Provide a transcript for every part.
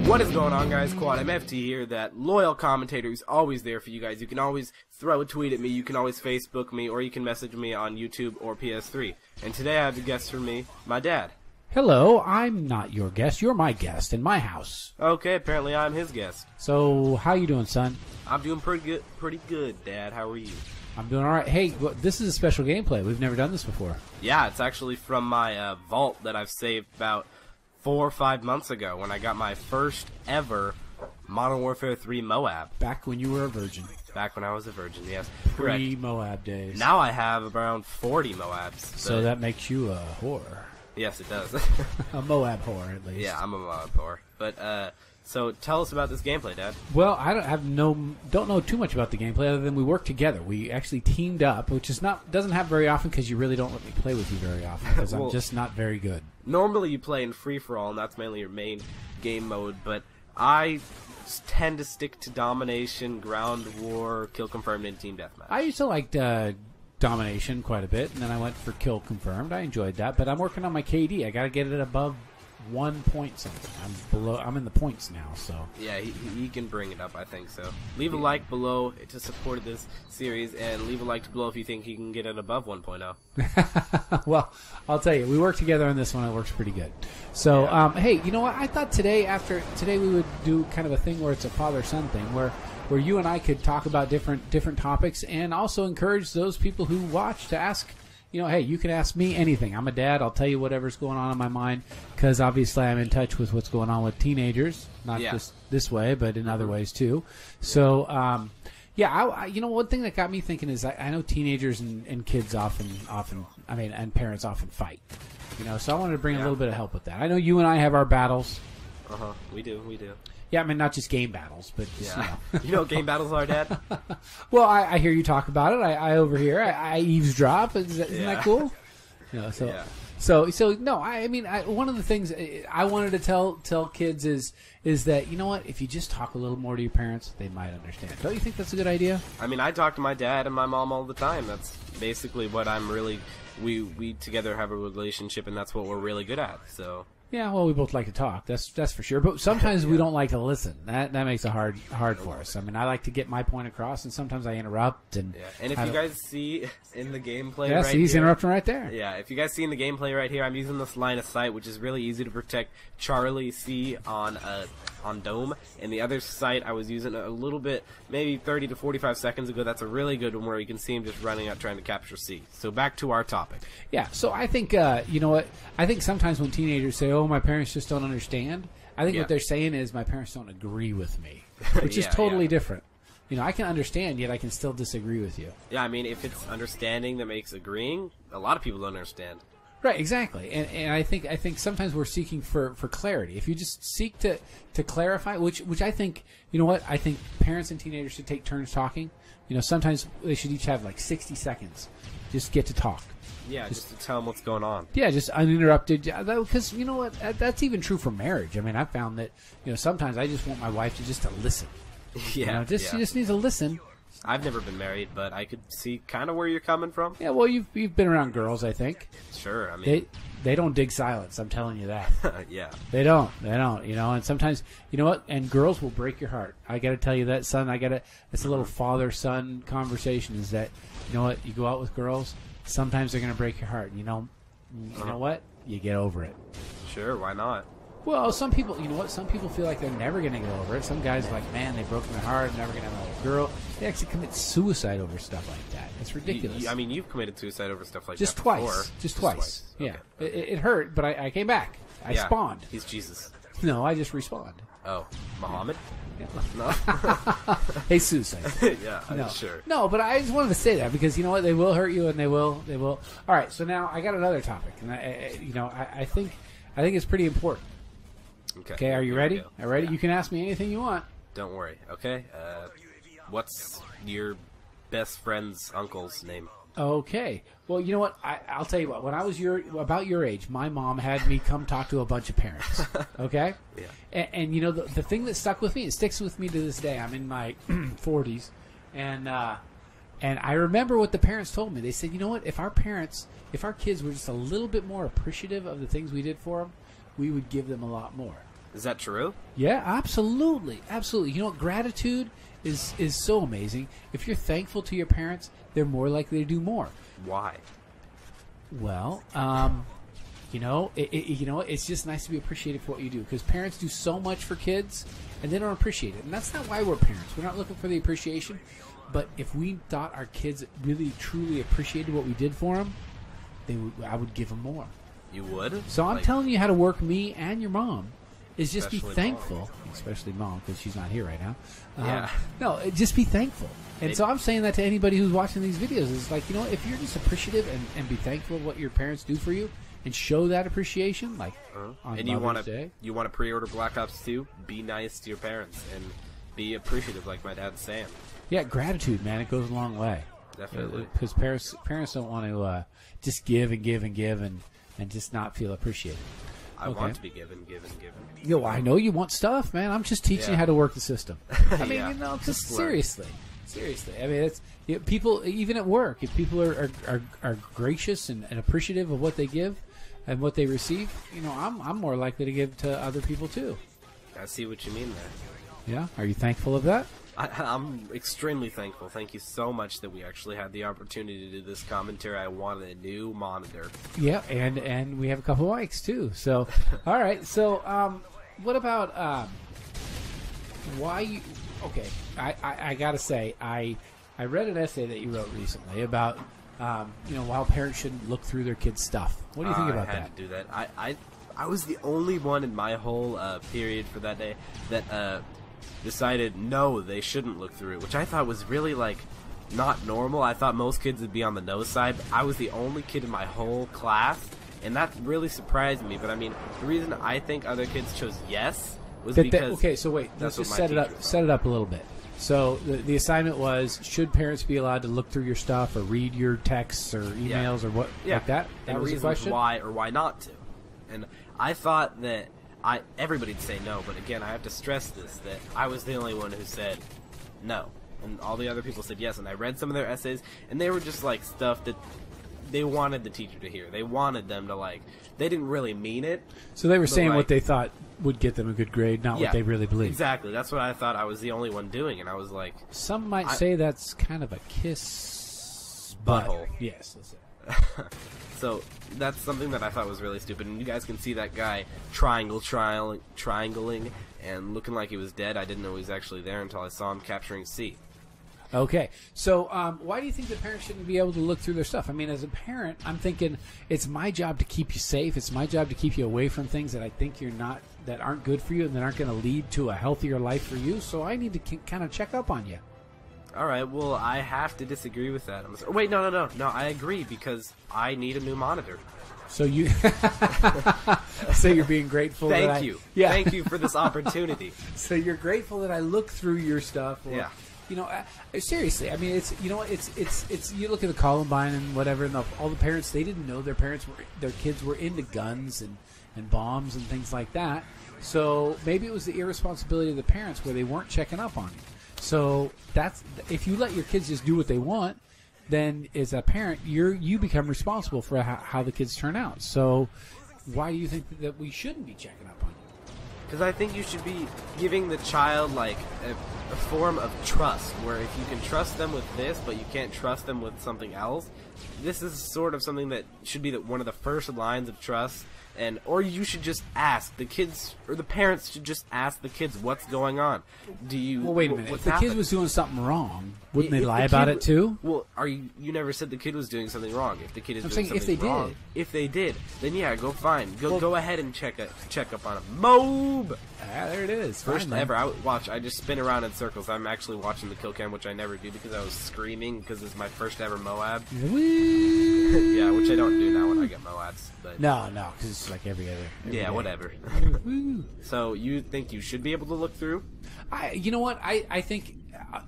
What is going on, guys? Quad MFT here, that loyal commentator who's always there for you guys. You can always throw a tweet at me, you can always Facebook me, or you can message me on YouTube or PS3. And today I have a guest for me, my dad. Hello, I'm not your guest. You're my guest in my house. Okay, apparently I'm his guest. So, how you doing, son? I'm doing pretty good, Dad. How are you? I'm doing all right. Hey, this is a special gameplay. We've never done this before. Yeah, it's actually from my vault that I've saved about 4 or 5 months ago when I got my first ever Modern Warfare 3 MOAB. Back when you were a virgin. Back when I was a virgin, yes. Pre-MOAB days. Now I have around 40 MOABs. So that makes you a whore. Yes, it does. A MOAB whore, at least. Yeah, I'm a MOAB whore. But, so tell us about this gameplay, Dad. Well, I don't know too much about the gameplay other than we worked together. We actually teamed up, which doesn't happen very often because you really don't let me play with you very often because Well, I'm just not very good. Normally you play in free-for-all, and that's mainly your main game mode, but I tend to stick to domination, ground war, kill confirmed, and team deathmatch. I used to like domination quite a bit, and then I went for kill confirmed. I enjoyed that, but I'm working on my KD. I got to get it above 1 point something. I'm in the points now, so yeah, he can bring it up, I think so. Leave a like below to support this series, and leave a like below if you think he can get it above 1.0. Well, I'll tell you, we work together on this one. It works pretty good. So, Yeah. Hey, you know what? I thought today we would do kind of a thing where it's a father-son thing, where you and I could talk about different topics, and also encourage those people who watch to ask. You know, hey, you can ask me anything. I'm a dad. I'll tell you whatever's going on in my mind because obviously I'm in touch with what's going on with teenagers, not just this way, but in other ways too. So, you know, one thing that got me thinking is I know teenagers and kids and parents often fight. You know, so I wanted to bring a little bit of help with that. I know you and I have our battles. We do. Yeah, I mean, not just game battles, but just, Yeah. You know what game battles are, Dad? Well, I hear you talk about it. I overhear. I eavesdrop. Isn't that cool? You know, so no. I mean, one of the things I wanted to tell kids is that, you know what? If you just talk a little more to your parents, they might understand. Don't you think that's a good idea? I mean, I talk to my dad and my mom all the time. That's basically what I'm really. We together have a relationship, and that's what we're really good at. So. Yeah, well, we both like to talk. That's for sure. But sometimes we don't like to listen. That makes it hard for us. I mean, I like to get my point across, and sometimes I interrupt. And if you guys see in the gameplay, right he's here, interrupting right there. Yeah, if you guys see in the gameplay right here, I'm using this line of sight, which is really easy to protect Charlie C on Dome. And the other sight I was using a little bit, maybe 30 to 45 seconds ago. That's a really good one where you can see him just running out trying to capture C. So back to our topic. Yeah, so I think, you know what, I think sometimes when teenagers say, oh, my parents just don't understand, I think what they're saying is my parents don't agree with me, which is totally different. You know, I can understand, yet I can still disagree with you. Yeah, I mean, if it's understanding that makes agreeing, a lot of people don't understand. Right, exactly, and I think sometimes we're seeking for clarity. If you just seek to clarify, which I think, you know what, I think parents and teenagers should take turns talking. You know, sometimes they should each have like 60 seconds, just get to talk. Yeah, just to tell them what's going on. Yeah, just uninterrupted. Because you know what, that's even true for marriage. I mean, I found that, you know, sometimes I just want my wife to listen. Yeah, you know, she just needs to listen. I've never been married, but I could see kind of where you're coming from. Yeah, well, you've been around girls, I think. Sure, I mean they don't dig silence. I'm telling you that. Yeah, they don't. You know, and sometimes, you know what? And girls will break your heart. I got to tell you that, son. It's a little father-son conversation. Is that, you know what? You go out with girls. Sometimes they're going to break your heart. You know what? You get over it. Sure, why not? Well, some people, you know what? Some people feel like they're never going to get over it. Some guys are like, man, they broke my heart, never going to have another girl. They actually commit suicide over stuff like that. It's ridiculous. I mean, you've committed suicide over stuff like that before. Just twice. Okay. Yeah. It hurt, but I came back. I spawned. He's Jesus. No, I just respawned. Oh, Muhammad? Yeah. No. Jesus. Yeah, no. Sure. No, but I just wanted to say that because, you know what, they will hurt you, and they will. All right, so now I got another topic, and I think it's pretty important. Okay, are you ready? Are you ready? Yeah. You can ask me anything you want. Don't worry. Okay. What's your best friend's uncle's name? Okay. Well, you know what? I'll tell you what. When I was about your age, my mom had me come talk to a bunch of parents. Okay? Yeah. And you know, the thing that stuck with me, it sticks with me to this day. I'm in my 40s. And I remember what the parents told me. They said, you know what? If our kids were just a little bit more appreciative of the things we did for them, we would give them a lot more. Is that true? Yeah, absolutely, absolutely. You know what? Gratitude is so amazing. If you're thankful to your parents, they're more likely to do more. Why? Well, it's just nice to be appreciated for what you do, because parents do so much for kids and they don't appreciate it. And that's not why we're parents. We're not looking for the appreciation. But if we thought our kids really, truly appreciated what we did for them, I would give them more. You would? So I'm telling you how to work me and your mom is just be thankful. Mom. Especially Mom, because she's not here right now. Yeah. No, just be thankful. And so I'm saying that to anybody who's watching these videos. It's like, if you're just appreciative and be thankful of what your parents do for you and show that appreciation, like on Mother's Day. You want to pre-order Black Ops 2? Be nice to your parents and be appreciative like my dad's saying. Yeah, gratitude, man. It goes a long way. Definitely. Because parents don't want to just give and give and give and just not feel appreciated. I want to be given. Yo, I know you want stuff, man. I'm just teaching you how to work the system. I mean, just seriously. I mean, it's people, even at work, if people are gracious and appreciative of what they give and what they receive, I'm more likely to give to other people too. I see what you mean there. Yeah? Are you thankful of that? I'm extremely thankful. Thank you so much that we actually had the opportunity to do this commentary. I wanted a new monitor. Yeah, and we have a couple of mics too. So, all right. So, what about why you? Okay, I gotta say, I read an essay that you wrote recently about why parents shouldn't look through their kids' stuff. What do you think about that? I had to do that. I was the only one in my whole period for that day that decided no, they shouldn't look through it, which I thought was really not normal. I thought most kids would be on the no side. I was the only kid in my whole class, and that really surprised me. But I mean, the reason I think other kids chose yes was because okay. So wait, let's just set it up a little bit. So the assignment was: should parents be allowed to look through your stuff or read your texts or emails or what like that? That was the question. Why or why not to? And I thought that everybody'd say no, but again, I have to stress this, that I was the only one who said no. And all the other people said yes, and I read some of their essays, and they were just stuff that they wanted the teacher to hear. They wanted them to they didn't really mean it. So they were saying what they thought would get them a good grade, not what they really believed. Exactly. That's what I thought. I was the only one doing, and I was like... Some might say that's kind of a kiss... Butthole. Yes, that's it. So that's something that I thought was really stupid. And you guys can see that guy triangling and looking like he was dead. I didn't know he was actually there until I saw him capturing C. Okay. So why do you think that parents shouldn't be able to look through their stuff? I mean, as a parent, I'm thinking it's my job to keep you safe. It's my job to keep you away from things that I think that aren't good for you and that aren't going to lead to a healthier life for you. So I need to kind of check up on you. All right, well, I have to disagree with that. Wait, no, I agree, because I need a new monitor. So you, so you're being grateful. Thank you. Yeah. Thank you for this opportunity. So you're grateful that I look through your stuff. Or, yeah. Seriously, I mean, it's you look at the Columbine and whatever, and all the parents, they didn't know their kids were into guns and bombs and things like that. So maybe it was the irresponsibility of the parents where they weren't checking up on you. So if you let your kids just do what they want, then as a parent, you become responsible for how the kids turn out. So why do you think that we shouldn't be checking up on you? Because I think you should be giving the child a form of trust, where if you can trust them with this, but you can't trust them with something else, this is sort of something that should be one of the first lines of trust. Or you should just ask the kids, or the parents should just ask the kids what's going on. Well, wait a minute. If the kid was doing something wrong, wouldn't they lie about it too? Well, you never said the kid was doing something wrong. If the kid is doing something wrong, if they did, then yeah, go ahead and check up on him. MOAB. There it is. First ever. I just spin around in circles. I'm actually watching the kill cam, which I never do because I was screaming because it's my first ever MOAB. Yeah, which I don't do now when I get MOABs. But no, because it's like every other. Yeah, day. Whatever. So you think you should be able to look through? You know what? I think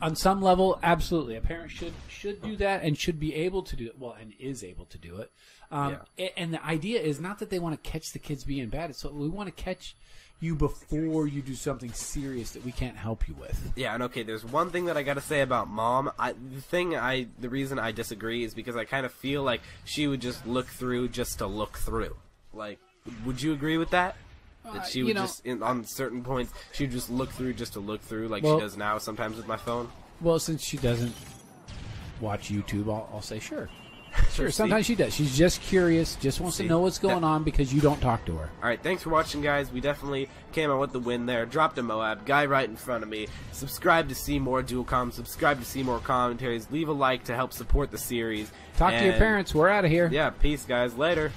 on some level, absolutely, a parent should do that and should be able to do it. Well, and is able to do it. And the idea is not that they want to catch the kids being bad. It's we want to catch you before you do something serious that we can't help you with. Yeah, and okay, there's one thing that I gotta say about Mom. The reason I disagree is because I kind of feel like she would just look through just to look through. Would you agree with that? That she you would know- just, on certain points, she would just look through just to look through, like Well- she does now sometimes with my phone. Well, since she doesn't watch YouTube, I'll say sure. Sure, See? sometimes she does. She's just curious, just wants See? to know what's going on because you don't talk to her. Alright, thanks for watching, guys. We definitely came out with the win there. Dropped a MOAB. Guy right in front of me. Subscribe to see more Dual Comm. Subscribe to see more commentaries. Leave a like to help support the series. Talk to your And, parents. We're out of here. Yeah, peace, guys. Later.